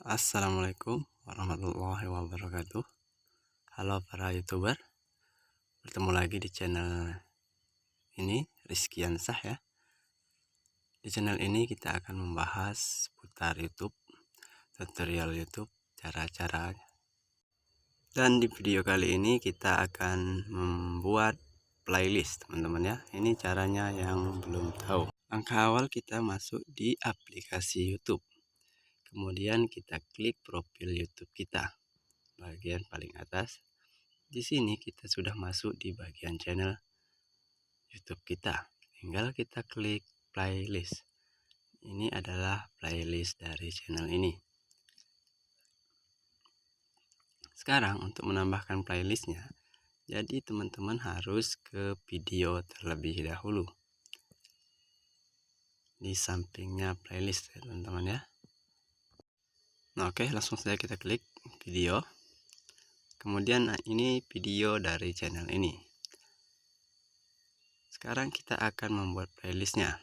Assalamualaikum warahmatullahi wabarakatuh. Halo para youtuber, bertemu lagi di channel ini, Rizkyansah ya. Di channel ini kita akan membahas seputar YouTube, tutorial YouTube, cara-cara. Dan di video kali ini kita akan membuat playlist teman-teman ya. Ini caranya yang belum tahu. Langkah awal kita masuk di aplikasi YouTube. Kemudian kita klik profil YouTube kita, bagian paling atas. Di sini kita sudah masuk di bagian channel YouTube kita. Tinggal kita klik playlist. Ini adalah playlist dari channel ini. Sekarang untuk menambahkan playlistnya, jadi teman-teman harus ke video terlebih dahulu. Di sampingnya playlist ya teman-teman ya. Nah, oke, langsung saja kita klik video. Kemudian ini video dari channel ini. Sekarang kita akan membuat playlistnya.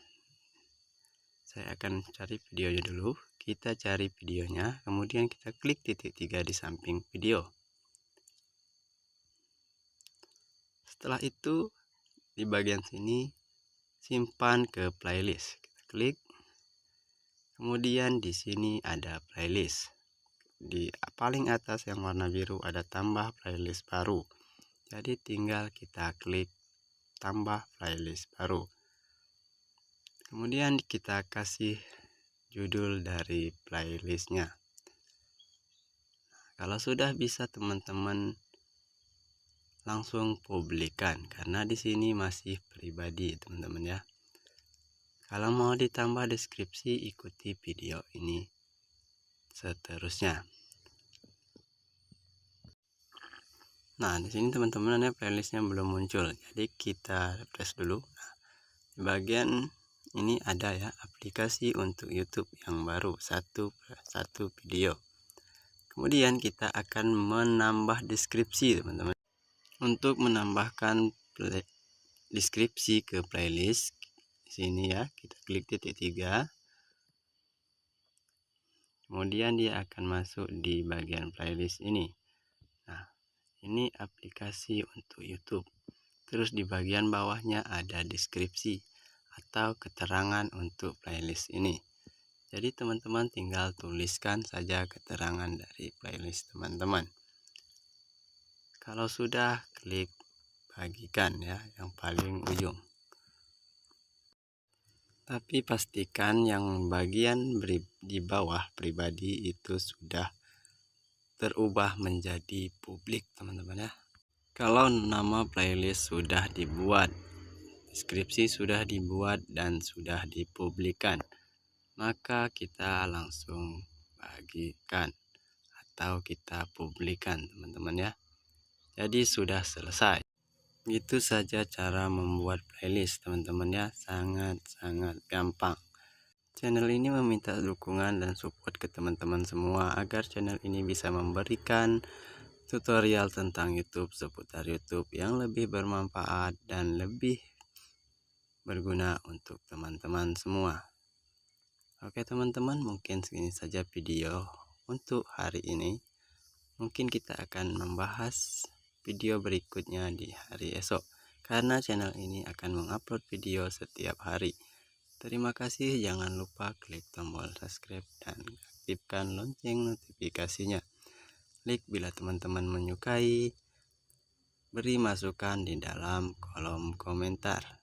Saya akan cari videonya dulu. Kita cari videonya, kemudian kita klik titik 3 di samping video. Setelah itu di bagian sini simpan ke playlist. Kita klik. Kemudian di sini ada playlist. Di paling atas yang warna biru ada tambah playlist baru. Jadi tinggal kita klik tambah playlist baru. Kemudian kita kasih judul dari playlistnya. Kalau sudah bisa teman-teman langsung publikkan, karena di sini masih pribadi teman-teman ya. Kalau mau ditambah deskripsi, ikuti video ini seterusnya. Nah, di sini teman-teman ya playlistnya belum muncul, jadi kita refresh dulu. Nah, di bagian ini ada ya aplikasi untuk YouTube yang baru, satu video. Kemudian kita akan menambah deskripsi teman-teman. Untuk menambahkan deskripsi ke playlist di sini ya, kita klik titik 3. Kemudian dia akan masuk di bagian playlist ini. Nah, ini aplikasi untuk YouTube. Terus di bagian bawahnya ada deskripsi atau keterangan untuk playlist ini. Jadi teman-teman tinggal tuliskan saja keterangan dari playlist teman-teman. Kalau sudah, klik bagikan ya, yang paling ujung. Tapi pastikan yang bagian di bawah pribadi itu sudah terubah menjadi publik teman-teman ya. Kalau nama playlist sudah dibuat, deskripsi sudah dibuat dan sudah dipublikkan, maka kita langsung bagikan atau kita publikkan teman-teman ya. Jadi sudah selesai. Itu saja cara membuat playlist teman-teman ya, sangat-sangat gampang. Channel ini meminta dukungan dan support ke teman-teman semua agar channel ini bisa memberikan tutorial tentang YouTube, seputar YouTube yang lebih bermanfaat dan lebih berguna untuk teman-teman semua. Oke teman-teman, mungkin segini saja video untuk hari ini. Mungkin kita akan membahas video berikutnya di hari esok, karena channel ini akan mengupload video setiap hari. Terima kasih, jangan lupa klik tombol subscribe dan aktifkan lonceng notifikasinya. Like bila teman-teman menyukai, beri masukan di dalam kolom komentar.